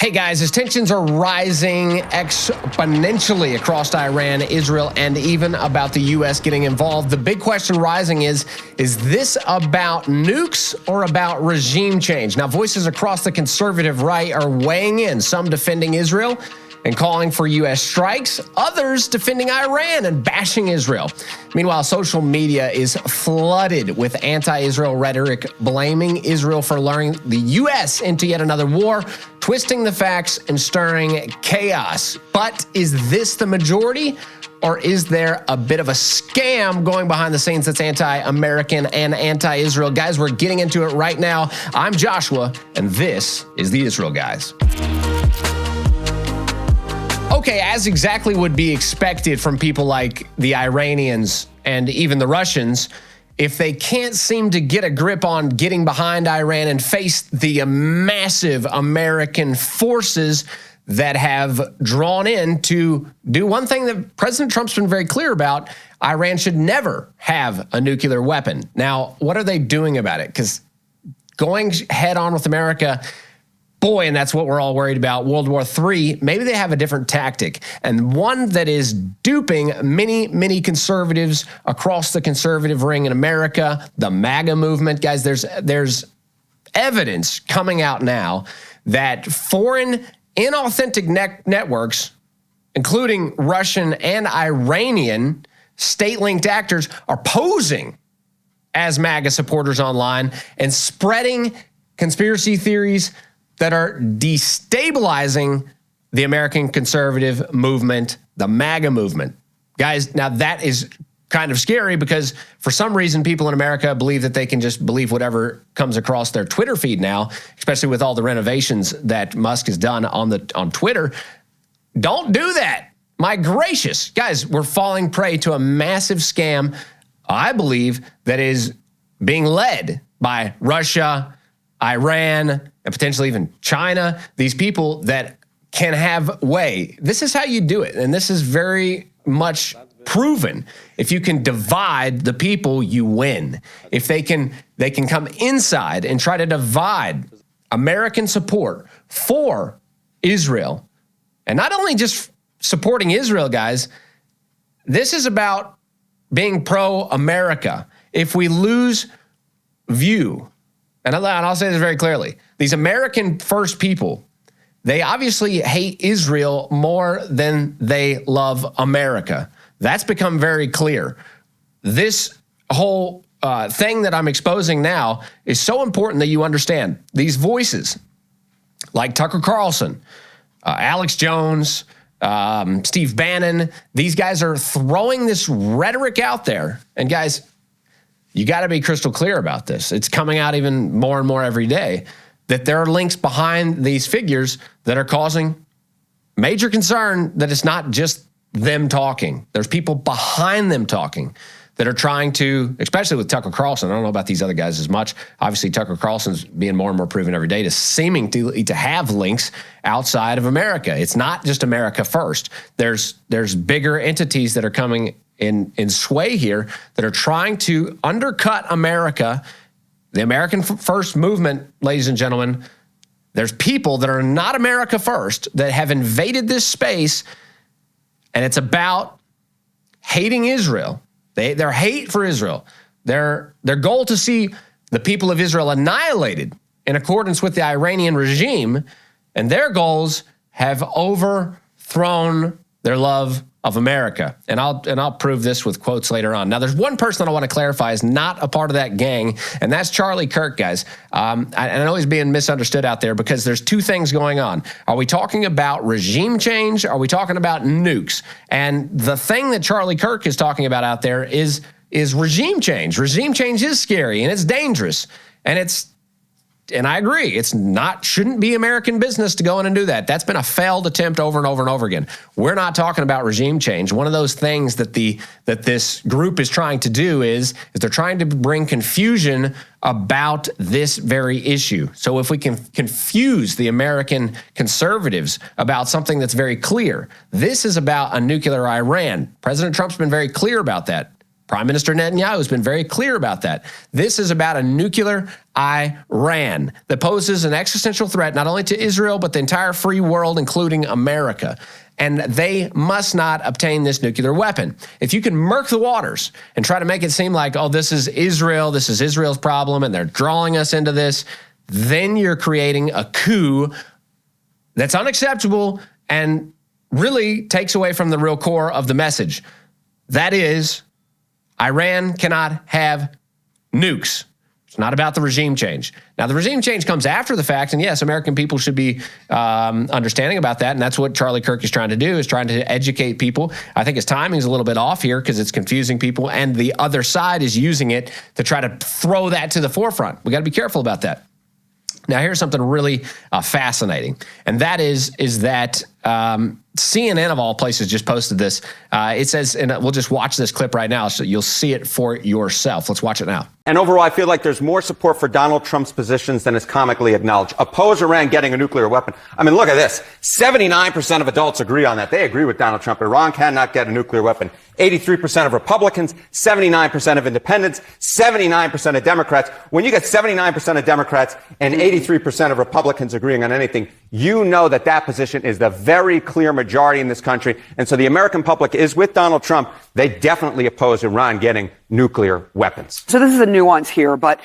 Hey guys, as tensions are rising exponentially across Iran, Israel, and even about the U.S. getting involved, the big question rising is this about nukes or about regime change? Now, voices across the conservative right are weighing in, some defending Israel and calling for U.S. strikes, others defending Iran and bashing Israel. Meanwhile, social media is flooded with anti-Israel rhetoric, blaming Israel for luring the U.S. into yet another war, twisting the facts and stirring chaos. But is this the majority, or is there a bit of a scam going behind the scenes that's anti-American and anti-Israel? Guys, we're getting into it right now. I'm Joshua, and this is the Israel Guys. Okay, as exactly would be expected from people like the Iranians and even the Russians, if they can't seem to get a grip on getting behind Iran and face the massive American forces that have drawn in to do one thing that President Trump's been very clear about: Iran should never have a nuclear weapon. Now, what are they doing about it? Because going head on with America, boy, and that's what we're all worried about, World War III, maybe they have a different tactic, and one that is duping many conservatives across the conservative ring in America, the MAGA movement. Guys, there's evidence coming out now that foreign inauthentic networks, including Russian and Iranian state-linked actors, are posing as MAGA supporters online and spreading conspiracy theories that are destabilizing the American conservative movement, the MAGA movement. Guys, now that is kind of scary because for some reason people in America believe that they can just believe whatever comes across their Twitter feed now, especially with all the renovations that Musk has done on Twitter. Don't do that. My gracious. Guys, we're falling prey to a massive scam, I believe, that is being led by Russia, Iran, and potentially even China, these people that can have way. This is how you do it, and this is very much proven. If you can divide the people, you win. If they can come inside and try to divide American support for Israel, and not only just supporting Israel, guys, this is about being pro-America. If we lose view, and I'll say this very clearly, these American first people, they obviously hate Israel more than they love America. That's become very clear. This whole thing that I'm exposing now is so important that you understand. These voices, like Tucker Carlson, Alex Jones, Steve Bannon, these guys are throwing this rhetoric out there. And guys, you got to be crystal clear about this. It's coming out even more and more every day that there are links behind these figures that are causing major concern, that it's not just them talking. There's people behind them talking that are trying to, especially with Tucker Carlson. I don't know about these other guys as much. Obviously, Tucker Carlson's being more and more proven every day to seeming to have links outside of America. It's not just America first. There's bigger entities that are coming in sway here that are trying to undercut America, the American first movement, ladies and gentlemen. There's people that are not America first that have invaded this space, and it's about hating Israel. Their hate for Israel, their goal to see the people of Israel annihilated in accordance with the Iranian regime, and their goals have overthrown their love of America. And I'll prove this with quotes later on. Now, there's one person that I want to clarify is not a part of that gang, and that's Charlie Kirk, guys. I know he's being misunderstood out there because there's two things going on. Are we talking about regime change? Are we talking about nukes? And the thing that Charlie Kirk is talking about out there is regime change. Regime change is scary and it's dangerous, and I agree, shouldn't be American business to go in and do that. That's been a failed attempt over and over and over again. We're not talking about regime change. One of those things that this group is trying to do is they're trying to bring confusion about this very issue. So if we can confuse the American conservatives about something that's very clear, this is about a nuclear Iran. President Trump's been very clear about that. Prime Minister Netanyahu has been very clear about that. This is about a nuclear Iran that poses an existential threat not only to Israel, but the entire free world, including America. And they must not obtain this nuclear weapon. If you can murk the waters and try to make it seem like, oh, this is Israel's problem, and they're drawing us into this, then you're creating a coup that's unacceptable and really takes away from the real core of the message. That is, Iran cannot have nukes. It's not about the regime change. Now, the regime change comes after the fact, and yes, American people should be understanding about that, and that's what Charlie Kirk is trying to do, is trying to educate people. I think his timing's a little bit off here because it's confusing people, and the other side is using it to try to throw that to the forefront. We got to be careful about that. Now, here's something really fascinating, and that is that CNN, of all places, just posted this. It says, and we'll just watch this clip right now so you'll see it for yourself. Let's watch it now. And overall, I feel like there's more support for Donald Trump's positions than is comically acknowledged. Oppose Iran getting a nuclear weapon. I mean, look at this. 79% of adults agree on that. They agree with Donald Trump. Iran cannot get a nuclear weapon. 83% of Republicans, 79% of independents, 79% of Democrats. When you get 79% of Democrats and 83% of Republicans agreeing on anything, you know that that position is the very clear majority in this country. And so the American public is with Donald Trump. They definitely oppose Iran getting nuclear weapons. So this is a nuance here, but,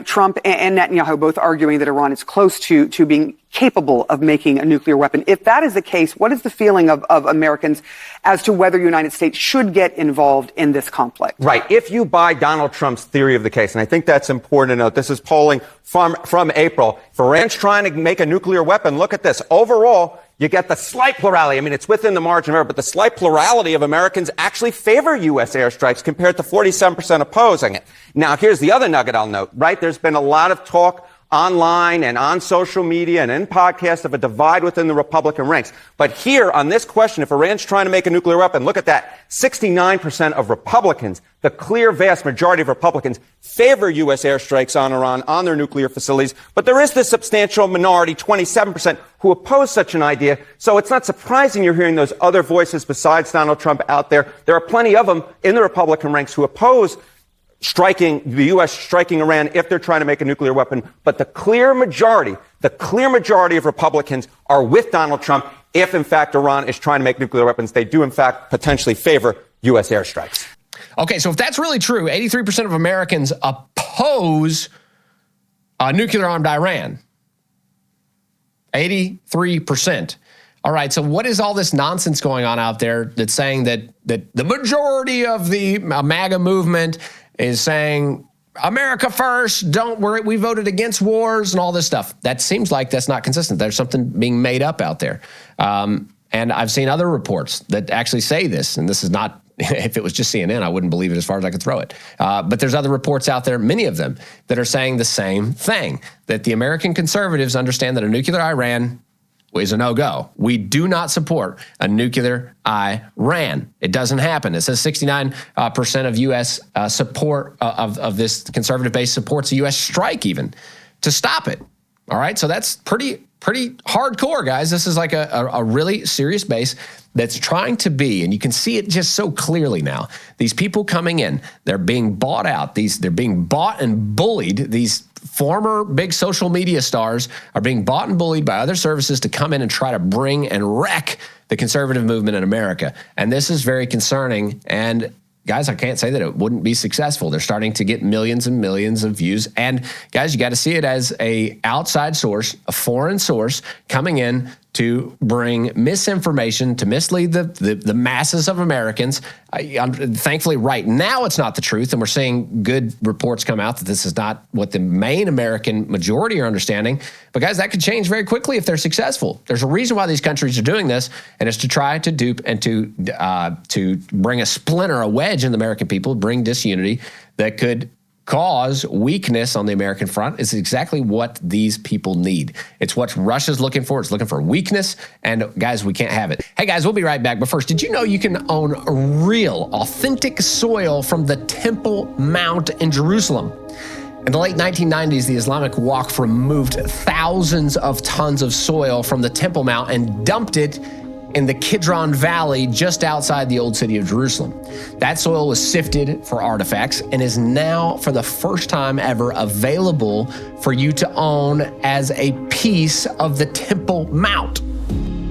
Trump and Netanyahu both arguing that Iran is close to being capable of making a nuclear weapon. If that is the case, what is the feeling of Americans as to whether the United States should get involved in this conflict? Right. If you buy Donald Trump's theory of the case, and I think that's important to note, this is polling from April. If Iran's trying to make a nuclear weapon, look at this. Overall, you get the slight plurality. I mean, it's within the margin of error, but the slight plurality of Americans actually favor U.S. airstrikes compared to 47% opposing it. Now, here's the other nugget I'll note, right? There's been a lot of talk online and on social media and in podcasts of a divide within the Republican ranks. But here on this question, if Iran's trying to make a nuclear weapon, look at that. 69% of Republicans, the clear vast majority of Republicans, favor U.S. airstrikes on Iran, on their nuclear facilities. But there is this substantial minority, 27%, who oppose such an idea. So it's not surprising you're hearing those other voices besides Donald Trump out there. There are plenty of them in the Republican ranks who oppose the U.S. striking Iran if they're trying to make a nuclear weapon. But the clear majority of Republicans are with Donald Trump if, in fact, Iran is trying to make nuclear weapons. They do, in fact, potentially favor U.S. airstrikes. Okay, so if that's really true, 83% of Americans oppose nuclear-armed Iran. 83%. All right, so what is all this nonsense going on out there that's saying that the majority of the MAGA movement is saying America first, don't worry, we voted against wars and all this stuff? That seems like that's not consistent. There's something being made up out there. And I've seen other reports that actually say this, and this is not, if it was just CNN, I wouldn't believe it as far as I could throw it. But there's other reports out there, many of them, that are saying the same thing, that the American conservatives understand that a nuclear Iran is a no-go. We do not support a nuclear Iran. It doesn't happen. It says 69% of U.S. support of this conservative base supports a U.S. strike even to stop it. All right, so that's pretty hardcore, guys. This is like a really serious base that's trying to be, and you can see it just so clearly now. These people coming in, they're being bought out. They're being bought and bullied. These former big social media stars are being bought and bullied by other services to come in and try to bring and wreck the conservative movement in America. And this is very concerning. And guys, I can't say that it wouldn't be successful. They're starting to get millions and millions of views. And guys, you got to see it as a outside source, a foreign source coming in to bring misinformation, to mislead the masses of Americans. Thankfully, right now, it's not the truth, and we're seeing good reports come out that this is not what the main American majority are understanding. But guys, that could change very quickly if they're successful. There's a reason why these countries are doing this, and it's to try to dupe and to bring a splinter, a wedge in the American people, bring disunity that could cause weakness on the American front. Is exactly what these people need. It's what Russia's looking for. It's looking for weakness. And guys, we can't have it. Hey guys, we'll be right back. But first, did you know you can own real, authentic soil from the Temple Mount in Jerusalem? In the late 1990s, the Islamic Waqf removed thousands of tons of soil from the Temple Mount and dumped it in the Kidron Valley just outside the old city of Jerusalem. That soil was sifted for artifacts and is now, for the first time ever, available for you to own as a piece of the Temple Mount.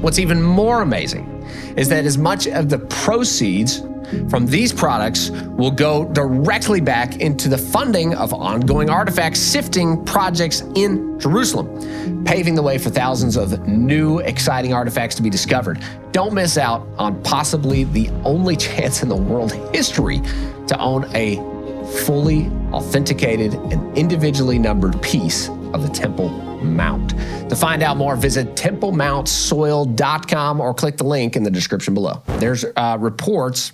What's even more amazing is that as much of the proceeds from these products will go directly back into the funding of ongoing artifact sifting projects in Jerusalem, paving the way for thousands of new exciting artifacts to be discovered. Don't miss out on possibly the only chance in the world history to own a fully authenticated and individually numbered piece of the Temple Mount. To find out more, visit templemountsoil.com or click the link in the description below. There's reports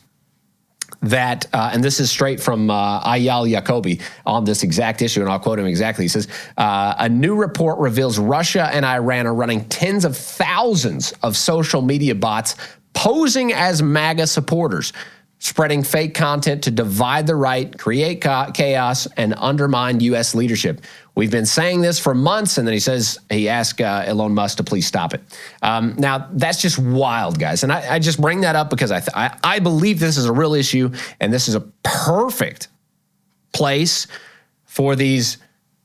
that, and this is straight from Ayal Yacobi on this exact issue, and I'll quote him exactly. He says, a new report reveals Russia and Iran are running tens of thousands of social media bots posing as MAGA supporters, spreading fake content to divide the right, create chaos, and undermine U.S. leadership. We've been saying this for months, and then he asked Elon Musk to please stop it. Now, that's just wild, guys. And I just bring that up because I believe this is a real issue, and this is a perfect place for these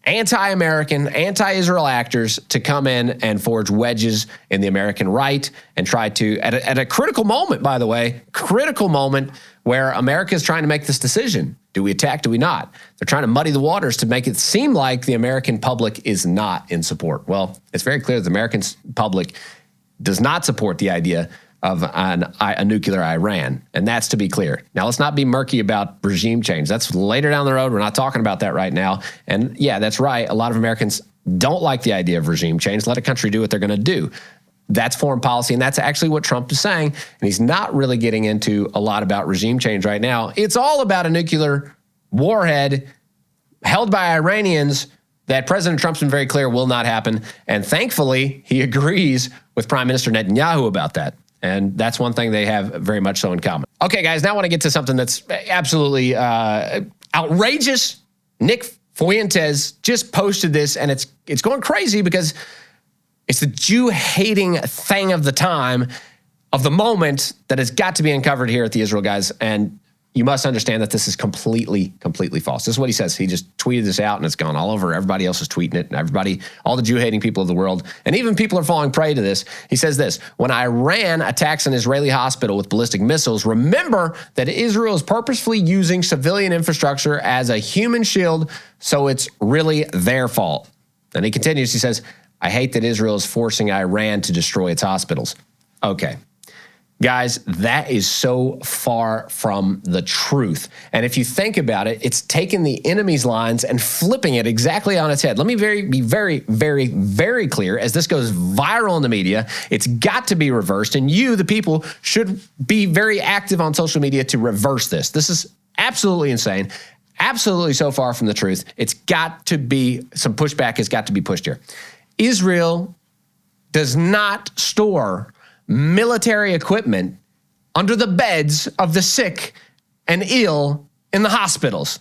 anti-American, anti-Israel actors to come in and forge wedges in the American right and try to, at a critical moment, by the way, critical moment where America is trying to make this decision. Do we attack? Do we not? They're trying to muddy the waters to make it seem like the American public is not in support. Well, it's very clear that the American public does not support the idea of a nuclear Iran, and that's to be clear. Now, let's not be murky about regime change. That's later down the road. We're not talking about that right now. And yeah, that's right. A lot of Americans don't like the idea of regime change. Let a country do what they're going to do. That's foreign policy, and that's actually what Trump is saying. And he's not really getting into a lot about regime change right now. It's all about a nuclear warhead held by Iranians that President Trump's been very clear will not happen. And thankfully, he agrees with Prime Minister Netanyahu about that. And that's one thing they have very much so in common. Okay, guys, now I want to get to something that's absolutely outrageous. Nick Fuentes just posted this, and it's going crazy because it's the Jew-hating thing of the time, of the moment, that has got to be uncovered here at the Israel Guys. And you must understand that this is completely false. This is what he says. He just tweeted this out, and it's gone all over. Everybody else is tweeting it, and everybody, all the Jew-hating people of the world, and even people are falling prey to this. He says this: when Iran attacks an Israeli hospital with ballistic missiles, remember that Israel is purposefully using civilian infrastructure as a human shield, so it's really their fault. And he continues, he says, I hate that Israel is forcing Iran to destroy its hospitals. Okay. Guys, that is so far from the truth. And if you think about it, it's taking the enemy's lines and flipping it exactly on its head. Let me be very clear. As this goes viral in the media, it's got to be reversed. And you, the people, should be very active on social media to reverse this. This is absolutely insane. Absolutely so far from the truth. It's got to be, some pushback has got to be pushed here. Israel does not store military equipment under the beds of the sick and ill in the hospitals.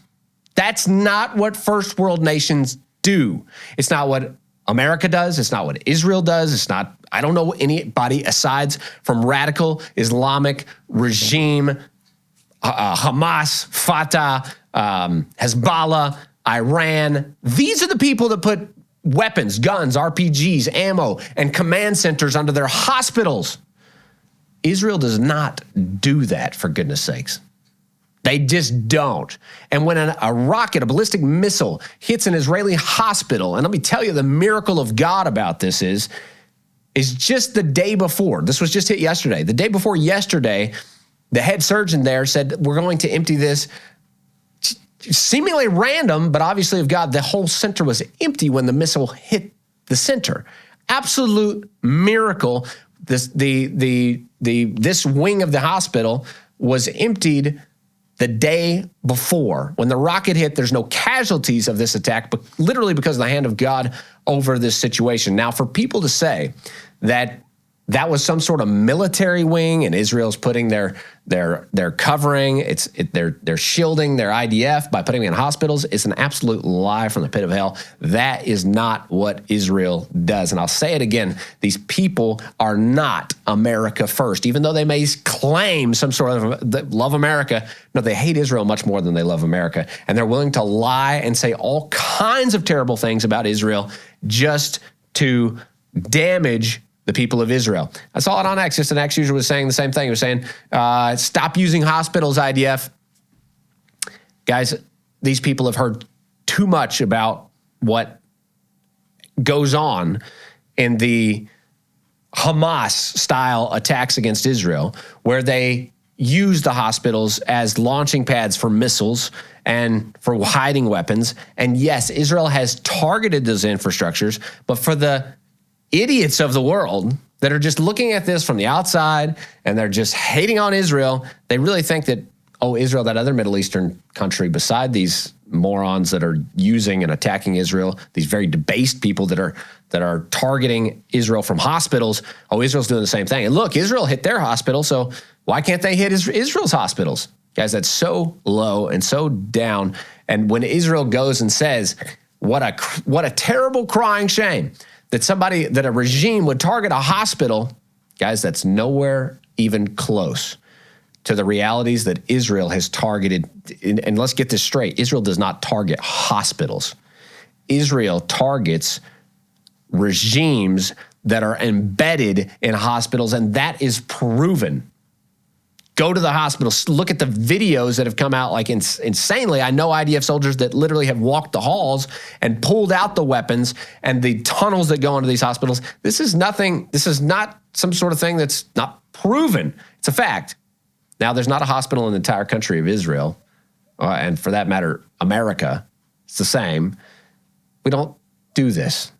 That's not what first world nations do. It's not what America does. It's not what Israel does. It's not, I don't know anybody aside from radical Islamic regime, Hamas, Fatah, Hezbollah, Iran. These are the people that put weapons, guns, RPGs, ammo, and command centers under their hospitals. Israel does not do that, for goodness sakes. They just don't. And when a rocket, a ballistic missile, hits an Israeli hospital, and let me tell you, the miracle of God about this is just the day before. This was just hit yesterday. The day before yesterday, the head surgeon there said, we're going to empty this. Seemingly random, but obviously of God, the whole center was empty when the missile hit the center. Absolute miracle. This wing of the hospital was emptied the day before. When the rocket hit, there's no casualties of this attack, but literally because of the hand of God over this situation. Now, for people to say that that was some sort of military wing, and Israel's putting their covering, they're shielding their IDF by putting them in hospitals. It's an absolute lie from the pit of hell. That is not what Israel does. And I'll say it again, these people are not America first, even though they may claim some sort of love America. No, they hate Israel much more than they love America. And they're willing to lie and say all kinds of terrible things about Israel just to damage the people of Israel. I saw it on X. Just an X user was saying the same thing. He was saying, stop using hospitals, IDF. Guys, these people have heard too much about what goes on in the Hamas-style attacks against Israel, where they use the hospitals as launching pads for missiles and for hiding weapons. And yes, Israel has targeted those infrastructures, but for the idiots of the world that are just looking at this from the outside and they're just hating on Israel, they really think that, oh, Israel, that other Middle Eastern country beside these morons that are using and attacking Israel, these very debased people that are targeting Israel from hospitals, oh, Israel's doing the same thing. And look, Israel hit their hospital, so why can't they hit Israel's hospitals? Guys, that's so low and so down. And when Israel goes and says, what a terrible crying shame that a regime would target a hospital, guys, that's nowhere even close to the realities that Israel has targeted. And let's get this straight. Israel does not target hospitals. Israel targets regimes that are embedded in hospitals, and that is proven. Go to the hospitals, look at the videos that have come out like insanely. I know IDF soldiers that literally have walked the halls and pulled out the weapons and the tunnels that go into these hospitals. This is nothing. This is not some sort of thing that's not proven. It's a fact. Now, there's not a hospital in the entire country of Israel, and for that matter, America. It's the same. We don't do this.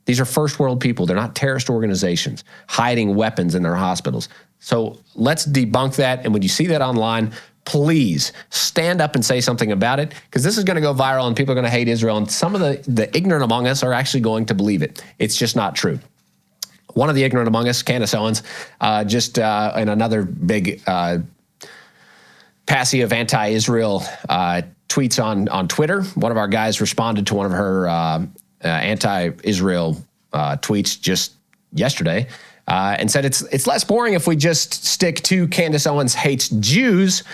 These are first world people. They're not terrorist organizations hiding weapons in their hospitals. So let's debunk that. And when you see that online, please stand up and say something about it, because this is going to go viral and people are going to hate Israel. And some of the ignorant among us are actually going to believe it. It's just not true. One of the ignorant among us, Candace Owens, in another big passive anti-Israel tweets on Twitter. One of our guys responded to one of her anti-Israel tweets just yesterday and said it's less boring if we just stick to Candace Owens hates Jews.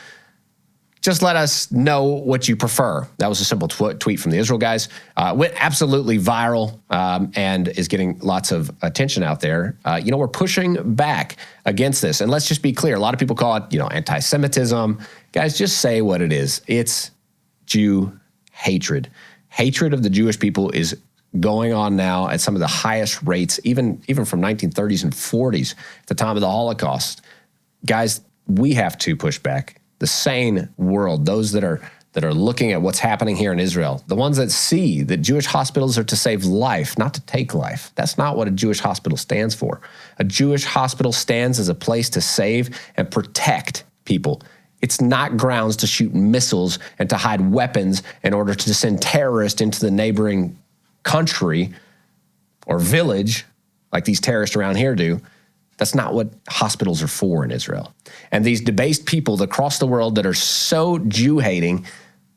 Just let us know what you prefer. That was a simple tweet from the Israel guys. Went absolutely viral and is getting lots of attention out there. We're pushing back against this. And let's just be clear. A lot of people call it, anti-Semitism. Guys, just say what it is. It's Jew hatred. Hatred of the Jewish people is going on now at some of the highest rates, even from 1930s and 40s, at the time of the Holocaust. Guys, we have to push back. The sane world, those that are looking at what's happening here in Israel, the ones that see that Jewish hospitals are to save life, not to take life. That's not what a Jewish hospital stands for. A Jewish hospital stands as a place to save and protect people. It's not grounds to shoot missiles and to hide weapons in order to send terrorists into the neighboring country or village like these terrorists around here do. That's not what hospitals are for in Israel. And these debased people across the world that are so Jew-hating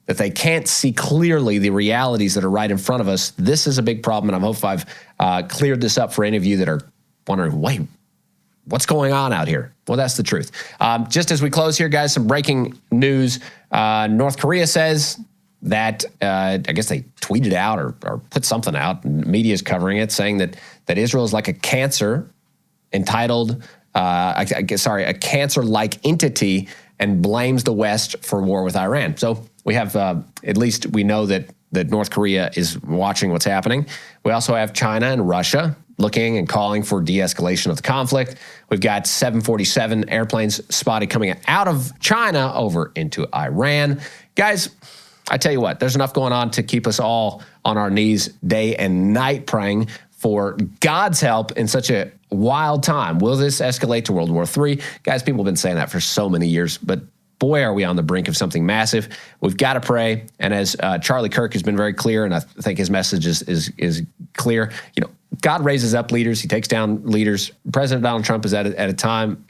that they can't see clearly the realities that are right in front of us, this is a big problem, and I hope I've cleared this up for any of you that are wondering, wait, what's going on out here? Well, that's the truth. Just as we close here, guys, some breaking news. North Korea says that, I guess they tweeted out or put something out, and the media is covering it, saying that Israel is like a cancer entitled, a cancer-like entity, and blames the West for war with Iran. So we have, at least we know that North Korea is watching what's happening. We also have China and Russia looking and calling for de-escalation of the conflict. We've got 747 airplanes spotted coming out of China over into Iran. Guys, I tell you what, there's enough going on to keep us all on our knees day and night praying for God's help in such a wild time. Will this escalate to World War III? Guys, people have been saying that for so many years, but boy, are we on the brink of something massive. We've got to pray. And as Charlie Kirk has been very clear, and I think his message is clear, God raises up leaders. He takes down leaders. President Donald Trump is at a time,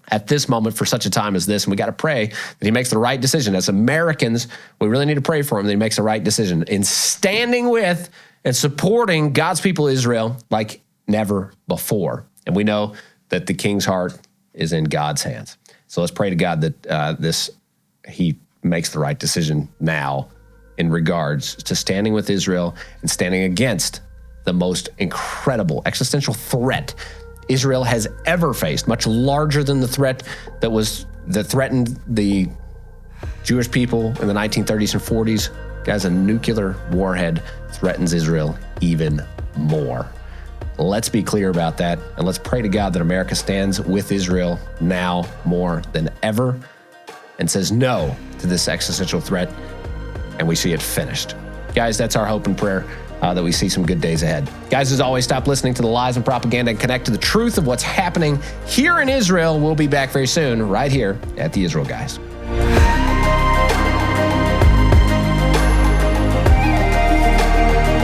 at this moment, for such a time as this, and we got to pray that he makes the right decision. As Americans, we really need to pray for him that he makes the right decision in standing with and supporting God's people Israel like never before. And we know that the king's heart is in God's hands. So let's pray to God that he makes the right decision now in regards to standing with Israel and standing against the most incredible existential threat Israel has ever faced, much larger than the threat that threatened the Jewish people in the 1930s and 40s. Guys, a nuclear warhead threatens Israel even more. Let's be clear about that, and let's pray to God that America stands with Israel now more than ever and says no to this existential threat, and we see it finished. Guys, that's our hope and prayer, that we see some good days ahead. Guys, as always, stop listening to the lies and propaganda and connect to the truth of what's happening here in Israel. We'll be back very soon right here at the Israel Guys.